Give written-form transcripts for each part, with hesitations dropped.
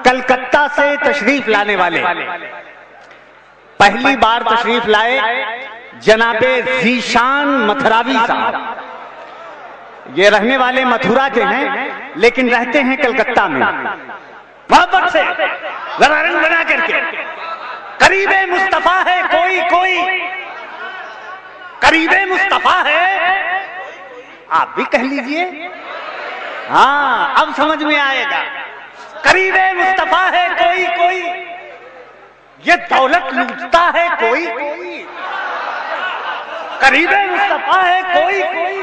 कलकत्ता से तशरीफ लाने वाले पहली बार तशरीफ लाए जनाबे ज़ीशान मथुरावी साहब। ये रहने वाले मथुरा के हैं लेकिन रहते हैं कलकत्ता में। मोहब्बत से जरा रंग बना करके, करीबे मुस्तफा है कोई कोई, करीबे मुस्तफा है, आप भी कह लीजिए। हाँ, अब समझ में आएगा। करीबे मुस्तफा है कोई कोई, ये दौलत लूटता है कोई कोई। करीबे मुस्तफा है कोई कोई,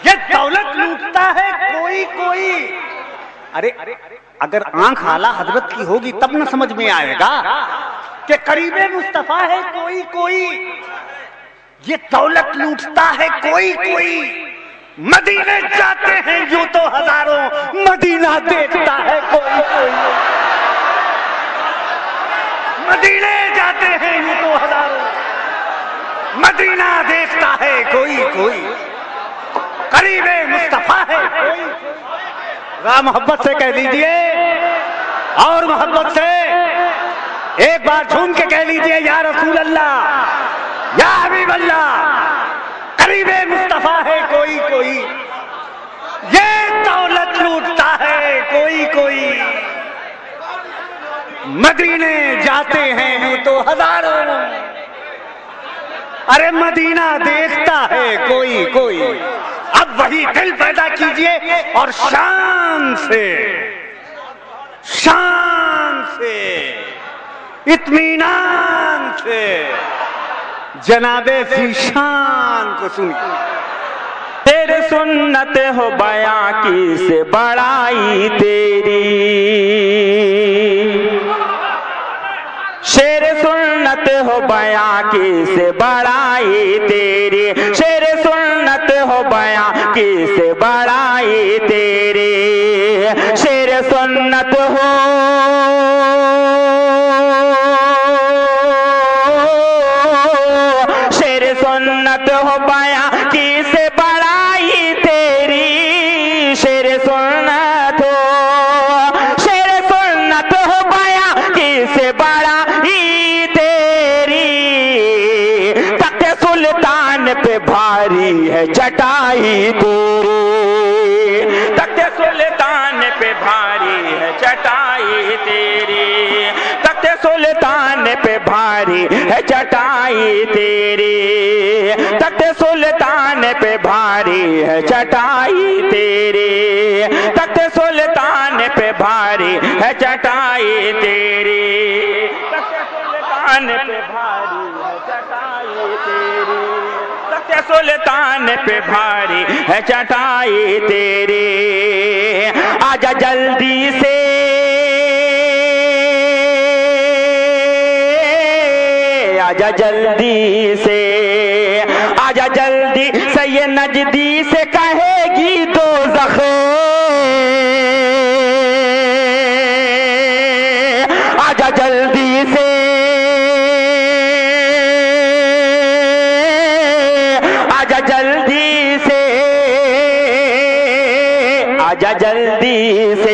ये दौलत लूटता है कोई कोई। अरे अगर आंख आला हजरत की होगी तब न समझ में आएगा कि करीबे मुस्तफा है कोई कोई, ये दौलत लूटता है कोई कोई। मदीने जाते हैं यूं तो हजारों, मदीना देखता है कोई कोई। मदीने जाते हैं यूं तो हजारों, मदीना देखता है कोई कोई। करीबे मुस्तफा है कोई कोई। रा मोहब्बत से कह दीजिए, और मोहब्बत से एक बार झूम के कह लीजिए, या रसूल अल्लाह, या हबीब अल्लाह। करीबे मुस्तफा है कोई कोई, ये दौलत लूटता है कोई कोई। मदीने जाते हैं यूं तो हजारों, अरे मदीना देखता है कोई कोई। अब वही दिल पैदा कीजिए और शान से इत्मीनान से जनाबे ज़ीशान को सुनिए। तेरे सुन्नत हो बयां की से बड़ाई तेरी, शेर सुन्नत हो बयां की से बड़ाई तेरी, शेर सुन्नत हो बयां की से बड़ाई तेरी। शेर सुन्नत हो बयां की से बड़ाई तेरी। शेर सुन्नत हो बयां की से बड़ाई तेरी। तख्ते सुल्तान पे भारी है चटाई तेरी, तख्ते सुल्तान पे भारी है चटाई तेरी, तख्ते सुल्तान पे भारी है चटाई तेरी, तख्ते सुल्तान पे भारी है चटाई तेरी, तख्ते सुल्तान पे भारी है चटाई तेरी, तख्ते सुल्तान पे भारी है चटाई तेरी, तख्ते सुल्तान पे भारी है चटाई तेरी। आजा जल्दी से, आजा जल्दी से, आजा जल्दी से, ये नजदी से कहेगी दोज़ख। आजा जल्दी से, आजा जल्दी से, आजा जल्दी से,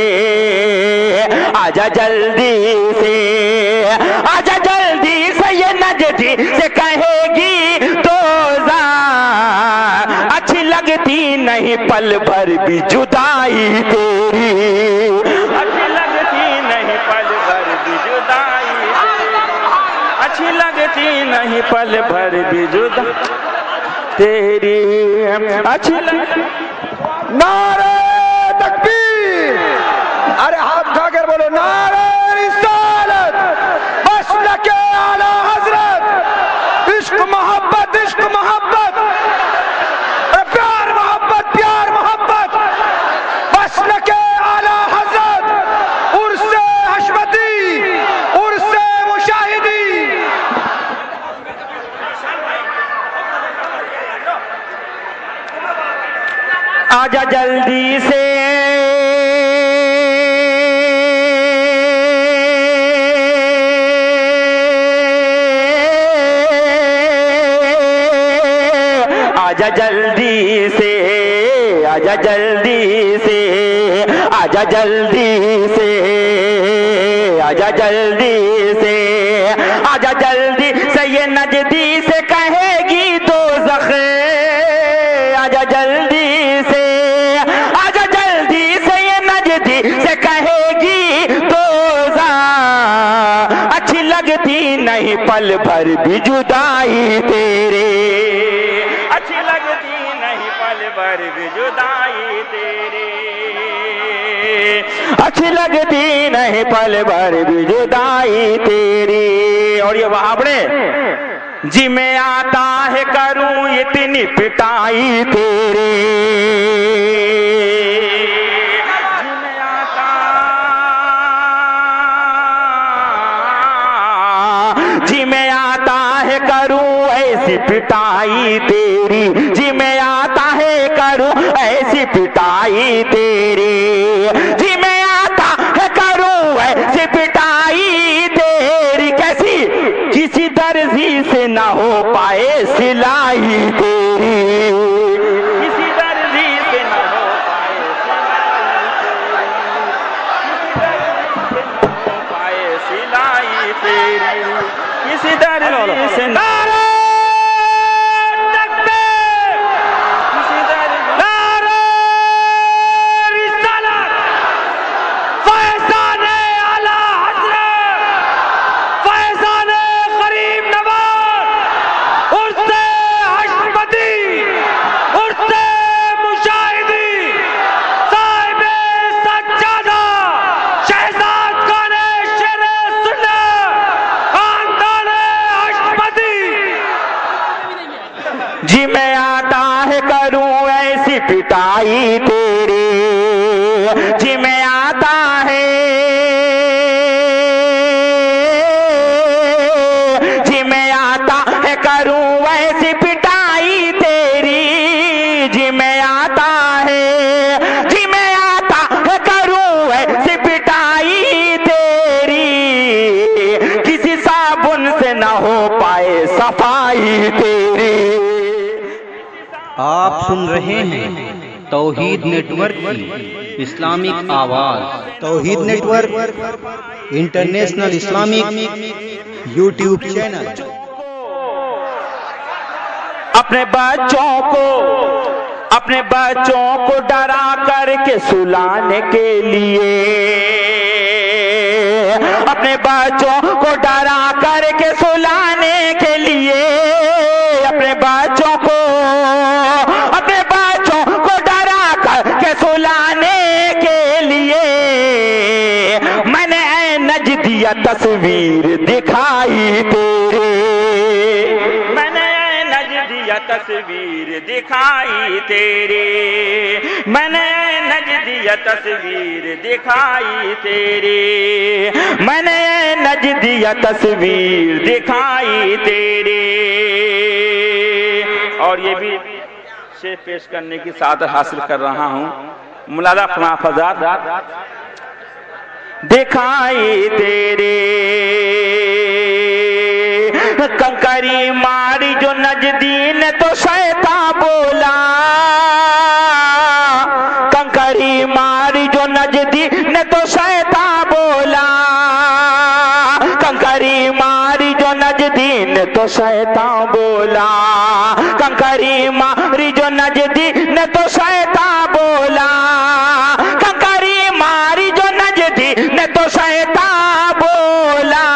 आजा जल्दी से, आजा जल्दी से, ये नजदी से कहेगी दोज़ख। अच्छी लगती नहीं पल भर भी जुदाई तेरी, अच्छी लगती नहीं पल भर भी जुदाई तेरी, अच्छी लगती नहीं पल भर भी जुदाई तेरी, अच्छी लगती। नारे तकबीर, अरे हाथ उठाकर बोलो नारे रिसालत, मसलके आला हजरत। इश्क मोहब्बत, इश्क मोहब्बत, प्यार मोहब्बत, प्यार मोहब्बत। मसलके आला हजरत, उर्से हशमती, उर्से मुशाहिदी। आजा जल्दी से, आजा जल्दी से, आजा जल्दी से, आजा जल्दी से। आजा जल्दी से, आजा जल्दी से ये नजदी से कहेगी दोज़ख, आजा जल्दी से, आजा जल्दी से ये नजदी से कहेगी दोज़ख। अच्छी लगती नहीं पल भर भी जुदाई तेरे, अच्छी लगती नहीं पल भर भी जुदाई तेरे, अच्छी लगती नहीं पल भर भी जुदाई तेरी। और ये वहाबड़े जी मैं आता है करूं इतनी पिटाई तेरे, जी मैं आता, जी मैं आता है करूं ऐसी पिटाई तेरी, जी मैं आता है करूं ऐसी पिटाई तेरी, जी मैं आता है करूं ऐसी पिटाई तेरी। कैसी? किसी दर्जी से ना हो पाए सिलाई तेरी, किसी दर्जी से ना हो पाए सिलाई तेरी, किसी दर्जी से ना जी मैं आता है करूं ऐसी पिटाई तेरी, जी मैं आता है, जी मैं आता है करूं ऐसी पिटाई तेरी, जी मैं आता है, जी मैं आता है करूं ऐसी पिटाई तेरी। किसी साबुन से ना हो पाए सफाई तेरी। आप सुन रहे हैं तौहीद नेटवर्क की इस्लामिक आवाज। Tauheed network international Islamic YouTube channel. अपने बच्चों को डरा करके सुलाने के लिए, अपने बच्चों को डरा करके सुलाने के लिए, अपने बच्चों को डरा करके सुलाने के लिए मैंने नजदिया तस्वीर दिखाई तेरे, मैंने नजदिया तस्वीर दिखाई तेरे, मैंने नजदिया तस्वीर दिखाई तेरे, मैंने नजदिया तस्वीर दिखाई तेरे। और ये भी शेर पेश करने की सादत हासिल कर रहा हूँ। मुलादा फजाद दिखाई तेरे, कंकरी मारी जो नजदी ने तो शैतान बोला, कंकरी मारी जो नजदी ने तो शैतान बोला, कंकरी मारी जो नजदी ने तो शैतान बोला, कंकरी मारी जो नजदी ने तो शैतान बोला, कंकरी मारी जो नजदी ने तो शैतान बोला।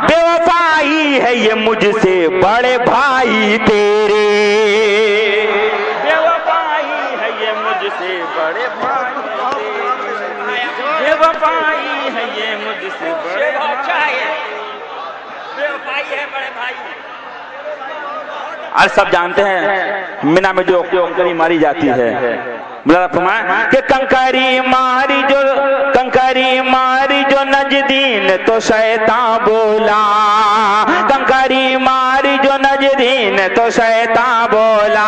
बेवफाई है ये मुझसे बड़े भाई तेरे, बेवफाई है ये मुझसे बड़े भाई तेरे, बेवफाई है ये मुझसे बड़े भाई, बेवफाई है बड़े भाई। आज सब जानते हैं मीना में जो कंकरी मारी जाती है, कि कंकरी मारी जो नजदीन तो शैतान बोला, कंकरी मारी जो नजदीन तो शैतान बोला,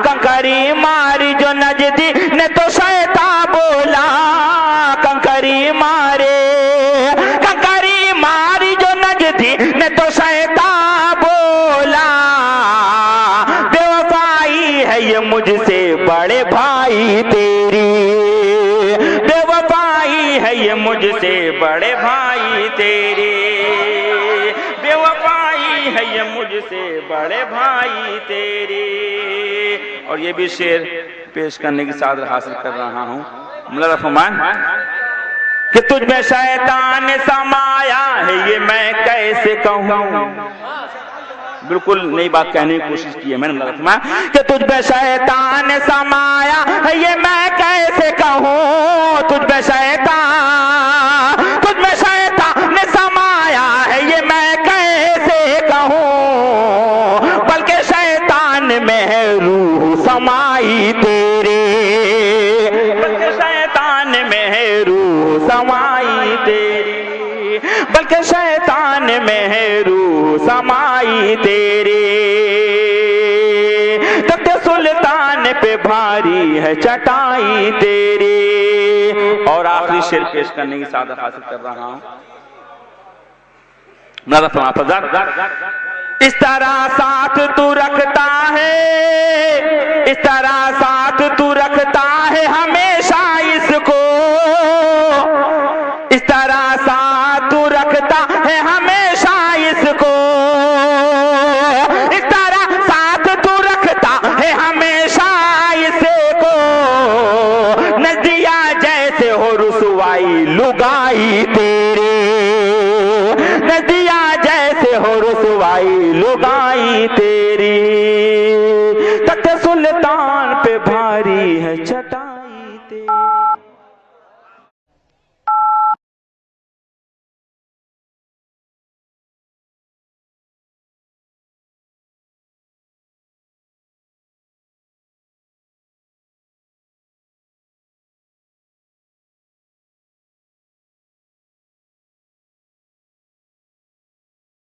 कंकरी मारी जो नजदीन तो शैतान बोला, कंकरी मारी जो नजदीन तो शैतान बोला। बेवफाई है ये मुझसे बड़े भाई तेरी, बेवफाई है ये मुझसे बड़े भाई तेरे, बेवफाई है ये मुझसे बड़े भाई तेरे। और ये भी शेर पेश करने की सादर हासिल कर रहा हूँ। मुल्ला रहमान कि तुझ में शैतान समाया है ये मैं कैसे कहूँ, बिल्कुल नई बात कहने की कोशिश की है मैंने मुल्ला रहमान कि तुझ में शैतान समाया है ये मैं कैसे कहूँ, तुझ में शैतान समाया है ये मैं कैसे कहूँ, बल्कि शैतान में है रूह समाई तेरे, बल्कि शैतान में है रूह समाई तेरी, बल्कि शैतान में है रूह समाई तेरे। तख्त सुल्तान पे भारी है चटाई तेरी। और आखिरी शेर पेश करने की सादत हासिल कर रहा हूं। इस तरह साथ तू रखता है, इस तरह साथ तू रखता है हमेशा इसको, इस तरह साथ तू रखता है हमेशा इसको, इस तरह साथ तू रखता है हमेशा इसको, नदिया जैसे हो रुसवाई लुगाई तेरे, नदिया जैसे हो रुसवाई लुगाई तेरी। तख्त सुल्तान पे भारी है चटा